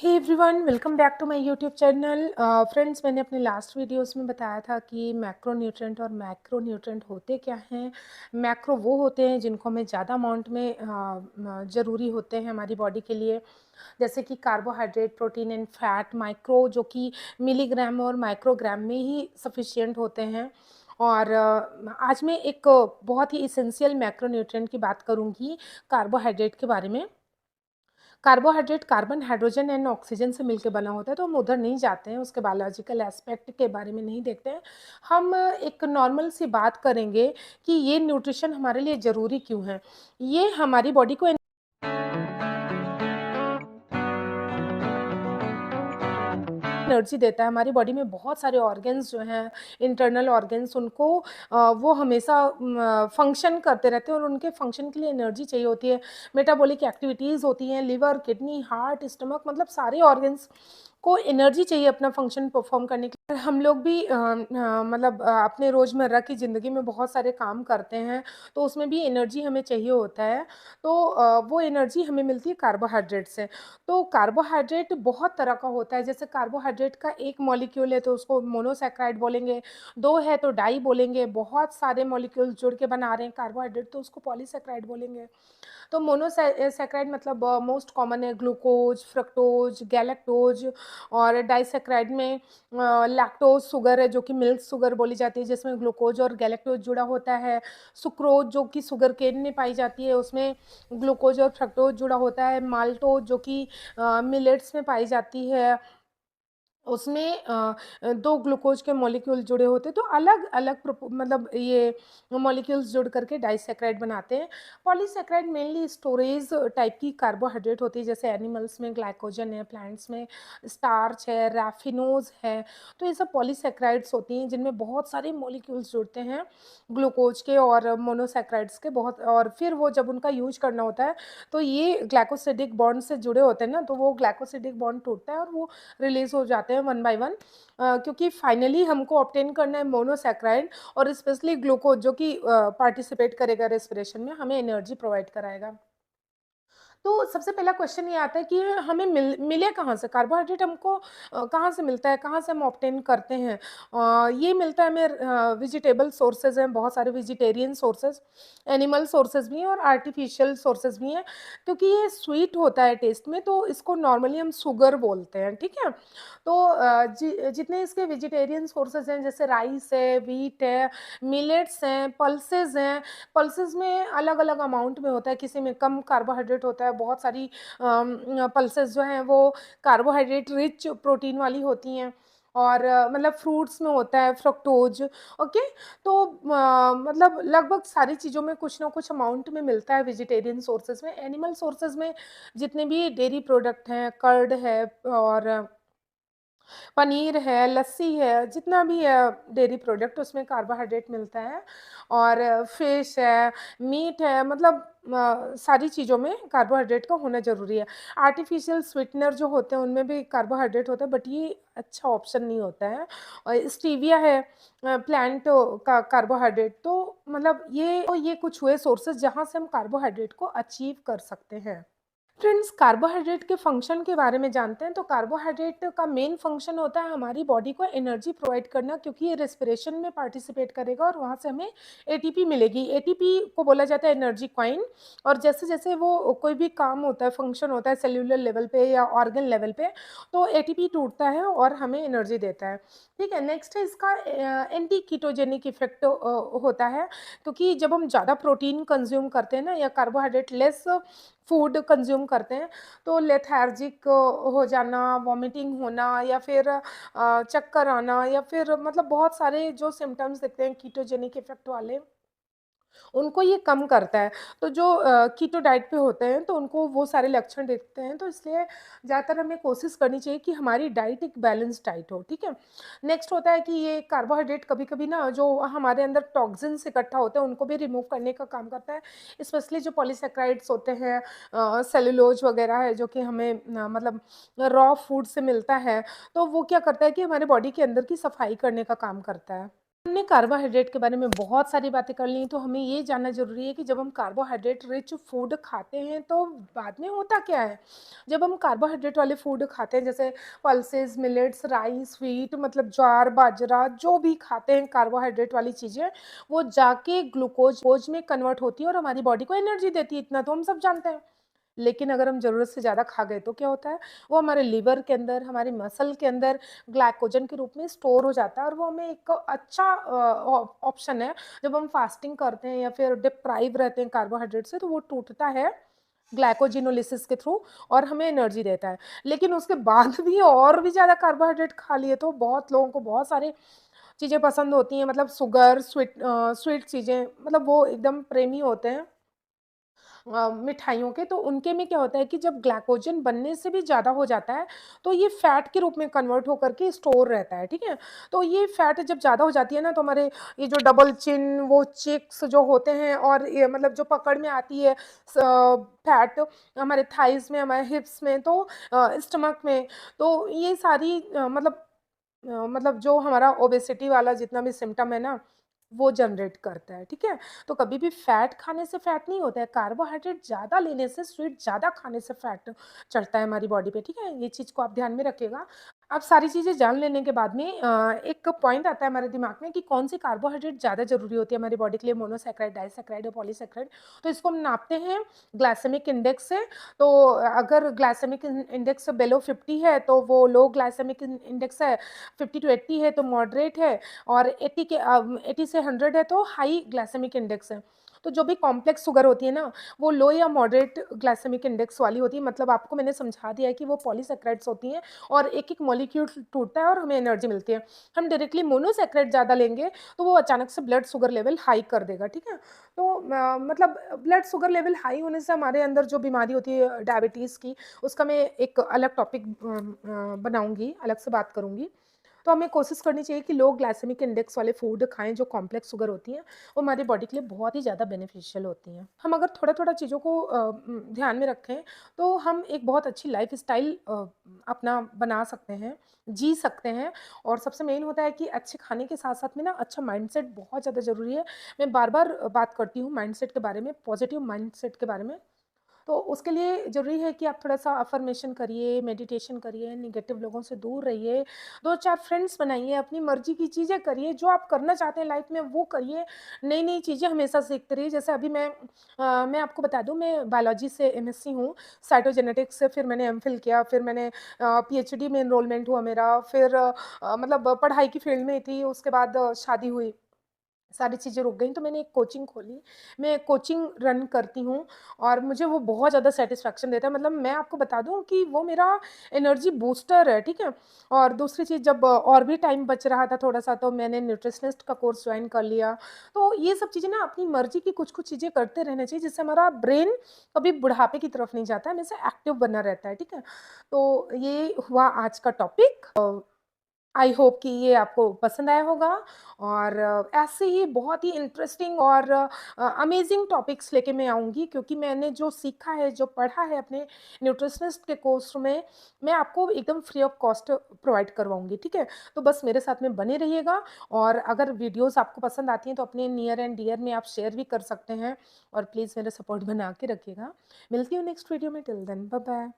Hey everyone, welcome back to my YouTube channel. Friends, मैंने अपने last videos में बताया था कि मैक्रोन्यूट्रिएंट और मैक्रोन्यूट्रिएंट होते क्या हैं। मैक्रो वो होते हैं जिनको हमें ज़्यादा अमाउंट में ज़रूरी होते हैं हमारी बॉडी के लिए, जैसे कि carbohydrate, protein and fat. Micro जो कि मिलीग्राम और माइक्रोग्राम में ही सफिशिएंट होते हैं। और आज मैं एक बहुत ही इसेंशियल मैक्रोन्यूट्रिएंट की बात करूँगी, कार्बोहाइड्रेट के बारे में। Carbohydrate carbon, hydrogen and oxygen से मिलकर बना होता है, तो हम उधर नहीं जाते हैं, उसके बायोलॉजिकल एस्पेक्ट के बारे में नहीं देखते हैं। हम एक नॉर्मल सी बात करेंगे कि ये न्यूट्रिशन हमारे लिए ज़रूरी क्यों है। ये हमारी बॉडी को एनर्जी देता है। हमारी बॉडी में बहुत सारे ऑर्गन्स जो हैं, इंटरनल ऑर्गन्स, उनको वो हमेशा फंक्शन करते रहते हैं और उनके फंक्शन के लिए एनर्जी चाहिए होती है। मेटाबॉलिक एक्टिविटीज़ होती हैं, लिवर, किडनी, हार्ट, स्टमक, मतलब सारे ऑर्गन्स को एनर्जी चाहिए अपना फंक्शन परफॉर्म करने के लिए। हम लोग भी मतलब अपने रोज़मर्रा की ज़िंदगी में बहुत सारे काम करते हैं, तो उसमें भी एनर्जी हमें चाहिए होता है। तो वो एनर्जी हमें मिलती है कार्बोहाइड्रेट से। तो कार्बोहाइड्रेट बहुत तरह का होता है। जैसे कार्बोहाइड्रेट का एक मॉलिक्यूल है तो उसको मोनोसैकेराइड बोलेंगे, 2 है तो डाई बोलेंगे, बहुत सारे मॉलिक्यूल्स जुड़ के बना रहे हैं कार्बोहाइड्रेट तो उसको पॉलीसैकेराइड बोलेंगे। तो मोनोसैकेराइड मतलब मोस्ट कॉमन है ग्लूकोज, फ्रक्टोज, गैलेक्टोज। और डाइसैकेराइड में लैक्टोज शुगर है जो कि मिल्क शुगर बोली जाती है, जिसमें ग्लूकोज और गैलेक्टोज जुड़ा होता है। सुक्रोज जो कि शुगर केन में पाई जाती है, उसमें ग्लूकोज और फ्रक्टोज जुड़ा होता है। माल्टोज जो कि मिलेट्स में पाई जाती है, उसमें 2 ग्लूकोज के मॉलिक्यूल जुड़े होते हैं। तो अलग-अलग मतलब ये मॉलिक्यूल्स जुड़ करके डाइसैकेराइड बनाते हैं। पॉलीसैकेराइड मेनली स्टोरेज टाइप की कार्बोहाइड्रेट होती है, जैसे एनिमल्स में ग्लाइकोजन है, प्लांट्स में स्टार्च है, रैफिनोज है। तो ये सब पॉलीसैकेराइड्स होती हैं जिनमें बहुत सारे मॉलिक्यूल्स जुड़ते हैं ग्लूकोज के और मोनोसैकेराइड्स के बहुत। और फिर वो जब उनका यूज़ करना होता है तो ये ग्लाइकोसिडिक बॉन्ड से जुड़े होते हैं ना, तो वो ग्लाइकोसिडिक बॉन्ड टूटता है और वो रिलीज़ हो जाते हैं वन बाय वन। क्योंकि फाइनली हमको ऑब्टेन करना है मोनोसैकेराइड और स्पेशली ग्लूकोज जो कि पार्टिसिपेट करेगा रेस्पिरेशन में, हमें एनर्जी प्रोवाइड कराएगा। तो सबसे पहला क्वेश्चन ये आता है कि हमें मिले कहाँ से? कार्बोहाइड्रेट हमको कहाँ से मिलता है? कहाँ से हम ऑब्टेन करते हैं? ये मिलता है हमें वेजिटेबल सोर्सेज़ हैं, बहुत सारे वेजिटेरियन सोर्सेज़, एनिमल सोर्सेज़ भी हैं और आर्टिफिशियल सोर्सेज़ भी हैं। क्योंकि ये स्वीट होता है टेस्ट में, तो इसको नॉर्मली हम शुगर बोलते हैं, ठीक है? तो जितने इसके वेजिटेरियन सोर्सेज़ हैं, जैसे राइस है, व्हीट है, मिलेट्स हैं, पल्सेस हैं। पल्सेस में अलग-अलग अमाउंट में होता है, किसी में कम कार्बोहाइड्रेट होता है, बहुत सारी पल्सेस जो हैं वो कार्बोहाइड्रेट रिच प्रोटीन वाली होती हैं। और मतलब फ्रूट्स में होता है फ्रक्टोज, ओके। तो मतलब लगभग सारी चीज़ों में कुछ ना कुछ अमाउंट में मिलता है वेजिटेरियन सोर्सेज में। एनिमल सोर्सेज में जितने भी डेयरी प्रोडक्ट हैं, कर्ड है और पनीर है, लस्सी है, जितना भी है डेयरी प्रोडक्ट, उसमें कार्बोहाइड्रेट मिलता है। और फिश है, मीट है, मतलब सारी चीज़ों में कार्बोहाइड्रेट का होना ज़रूरी है। आर्टिफ़िशियल स्वीटनर जो होते हैं उनमें भी कार्बोहाइड्रेट होता है, बट ये अच्छा ऑप्शन नहीं होता है। और स्टीविया है प्लांट का कार्बोहाइड्रेट। तो मतलब ये कुछ हुए सोर्सेज़ जहाँ से हम कार्बोहाइड्रेट को अचीव कर सकते हैं। फ्रेंड्स, कार्बोहाइड्रेट के फंक्शन के बारे में जानते हैं। तो कार्बोहाइड्रेट का मेन फंक्शन होता है हमारी बॉडी को एनर्जी प्रोवाइड करना, क्योंकि ये रेस्पिरेशन में पार्टिसिपेट करेगा और वहाँ से हमें एटीपी मिलेगी। एटीपी को बोला जाता है एनर्जी कॉइन। और जैसे जैसे वो कोई भी काम होता है, फंक्शन होता है सेल्यूलर लेवल पे या ऑर्गन लेवल पे, तो एटीपी टूटता है और हमें एनर्जी देता है। ठीक है, नेक्स्ट है इसका एंटी कीटोजेनिक इफेक्ट होता है। क्योंकि जब हम ज़्यादा प्रोटीन कंज्यूम करते हैं ना, या कार्बोहाइड्रेट लेस फूड कंज्यूम करते हैं, तो लेथार्जिक हो जाना, वॉमिटिंग होना, या फिर चक्कर आना, या फिर मतलब बहुत सारे जो सिम्पटम्स दिखते हैं कीटोजेनिक इफेक्ट वाले, उनको ये कम करता है। तो जो कीटो डाइट पे होते हैं तो उनको वो सारे लक्षण दिखते हैं, तो इसलिए ज़्यादातर हमें कोशिश करनी चाहिए कि हमारी डाइट एक बैलेंस डाइट हो, ठीक है? नेक्स्ट होता है कि ये कार्बोहाइड्रेट कभी-कभी ना जो हमारे अंदर टॉक्सिन्स इकट्ठा होते हैं उनको भी रिमूव करने का काम करता है। स्पेशली जो पॉलीसैकेराइड्स होते हैं, सेलुलोज वगैरह है जो कि हमें मतलब रॉ फूड से मिलता है, तो वो क्या करता है कि हमारे बॉडी के अंदर की सफाई करने का काम करता है। हमने कार्बोहाइड्रेट के बारे में बहुत सारी बातें कर ली, तो हमें ये जानना ज़रूरी है कि जब हम कार्बोहाइड्रेट रिच फूड खाते हैं, तो बाद में होता क्या है? जब हम कार्बोहाइड्रेट वाले फूड खाते हैं, जैसे पल्सेस, मिलेट्स, राइस, व्हीट मतलब ज्वार, बाजरा, जो भी खाते हैं कार्बोहाइड्रेट वाली चीज़ें, वो जाके ग्लूकोज में कन्वर्ट होती है और हमारी बॉडी को एनर्जी देती है, इतना तो हम सब जानते हैं। लेकिन अगर हम ज़रूरत से ज़्यादा खा गए तो क्या होता है? वो हमारे लिवर के अंदर, हमारी मसल के अंदर ग्लाइकोजन के रूप में स्टोर हो जाता है और वो हमें एक अच्छा ऑप्शन है। जब हम फास्टिंग करते हैं या फिर डिप्राइव रहते हैं कार्बोहाइड्रेट से, तो वो टूटता है ग्लाइकोजिनोलिसिस के थ्रू और हमें एनर्जी देता है। लेकिन उसके बाद भी और भी ज़्यादा कार्बोहाइड्रेट खा लिए तो बहुत लोगों को बहुत सारी चीज़ें पसंद होती हैं, मतलब शुगर, स्वीट चीज़ें, मतलब वो एकदम प्रेमी होते हैं मिठाइयों के, तो उनके में क्या होता है कि जब ग्लाइकोजन बनने से भी ज़्यादा हो जाता है, तो ये फैट के रूप में कन्वर्ट होकर के स्टोर रहता है, ठीक है? तो ये फैट जब ज़्यादा हो जाती है ना, तो हमारे ये जो डबल चिन, वो चिक्स जो होते हैं और ये मतलब जो पकड़ में आती है फैट हमारे थाइज़ में, हमारे हिप्स में, तो स्टमक में, तो ये सारी मतलब जो हमारा ओबेसिटी वाला जितना भी सिम्पटम है ना, वो जनरेट करता है, ठीक है? तो कभी भी फैट खाने से फैट नहीं होता है, कार्बोहाइड्रेट ज़्यादा लेने से, स्वीट ज़्यादा खाने से फैट चढ़ता है हमारी बॉडी पे, ठीक है? ये चीज़ को आप ध्यान में रखिएगा। अब सारी चीज़ें जान लेने के बाद में एक पॉइंट आता है हमारे दिमाग में कि कौन-सी कार्बोहाइड्रेट ज़्यादा ज़रूरी होती है हमारी बॉडी के लिए, मोनोसैकेराइड, डाइसैकेराइड या पॉलीसैकेराइड। तो इसको हम नापते हैं ग्लाइसेमिक इंडेक्स से, तो अगर ग्लाइसेमिक इंडेक्स बिलो 50 है, तो वो लो ग्लाइसेमिक इंडेक्स है, 50 टू 80 है तो मॉडरेट है और 80 से 100 है तो हाई ग्लाइसेमिक इंडेक्स है। तो जो भी कॉम्प्लेक्स शुगर होती है ना, वो लो या मॉडरेट ग्लाइसेमिक इंडेक्स वाली होती है, मतलब आपको मैंने समझा दिया है कि वो पॉलीसैकेराइड्स होती हैं और एक-एक मॉलिक्यूल टूटता है और हमें एनर्जी मिलती है। हम डायरेक्टली मोनोसैकेराइड ज़्यादा लेंगे, तो वो अचानक से ब्लड शुगर लेवल हाई कर देगा, ठीक है? तो मतलब ब्लड शुगर लेवल हाई होने से हमारे अंदर जो बीमारी होती है डायबिटीज़ की, उसका मैं एक अलग टॉपिक बनाऊँगी, अलग से बात करूँगी। तो हमें कोशिश करनी चाहिए कि लो ग्लाइसेमिक इंडेक्स वाले फूड खाएँ, जो कॉम्प्लेक्स शुगर होती हैं, वो हमारी बॉडी के लिए बहुत ही ज़्यादा बेनिफिशियल होती हैं। हम अगर थोड़ा-थोड़ा चीज़ों को ध्यान में रखें, तो हम एक बहुत अच्छी लाइफ़स्टाइल अपना बना सकते हैं, जी सकते हैं और सबसे मेन होता है कि अच्छे खाने के साथ-साथ में ना अच्छा माइंडसेट बहुत ज़्यादा ज़रूरी है। मैं बार-बार बात करती हूँ माइंडसेट के बारे में, पॉज़िटिव माइंडसेट के बारे में। तो उसके लिए ज़रूरी है कि आप थोड़ा-सा अफ़र्मेशन करिए, मेडिटेशन करिए, नेगेटिव लोगों से दूर रहिए, 2-4 फ्रेंड्स बनाइए, अपनी मर्ज़ी की चीज़ें करिए, जो आप करना चाहते हैं लाइफ़ में वो करिए, नई-नई चीज़ें हमेशा सीखते रहिए। जैसे अभी मैं आपको बता दूँ मैं बायोलॉजी से एमएससी हूँ, साइटोजेनेटिक्स से फिर मैंने एमफिल किया, फिर मैंने पीएचडी में एनरोलमेंट हुआ मेरा, फिर मतलब पढ़ाई की फ़ील्ड में थी, उसके बाद शादी हुई। सारी चीज़ें रुक गईं, तो मैंने एक कोचिंग खोली। मैं कोचिंग रन करती हूँ और मुझे वो बहुत ज़्यादा सैटिस्फैक्शन देता है। मतलब मैं आपको बता दूँ कि वो मेरा एनर्जी बूस्टर है, ठीक है? और दूसरी चीज़ जब और भी टाइम बच रहा था थोड़ा-सा तो मैंने न्यूट्रिशनिस्ट का कोर्स जॉइन कर लिया। तो ये सब चीज़ें ना अपनी मर्ज़ी की कुछ-कुछ चीज़ें करते रहना चाहिए जिससे हमारा ब्रेन कभी बुढ़ापे की तरफ नहीं जाता है, हमेशा एक्टिव बना रहता है, ठीक है? तो ये हुआ आज का टॉपिक। आई होप कि ये आपको पसंद आया होगा और ऐसे ही बहुत ही इंटरेस्टिंग और अमेजिंग टॉपिक्स लेके मैं आऊँगी क्योंकि मैंने जो सीखा है, जो पढ़ा है अपने न्यूट्रिशनिस्ट के कोर्स में, मैं आपको एकदम फ्री ऑफ कॉस्ट प्रोवाइड करवाऊँगी, ठीक है? तो बस मेरे साथ में बने रहिएगा और अगर वीडियोज़ आपको पसंद आती हैं तो अपने नियर एंड डियर में आप शेयर भी कर सकते हैं और प्लीज़ मेरा सपोर्ट बना के रखिएगा। मिलती हूँ नेक्स्ट वीडियो में, टिल देन बाय बाय।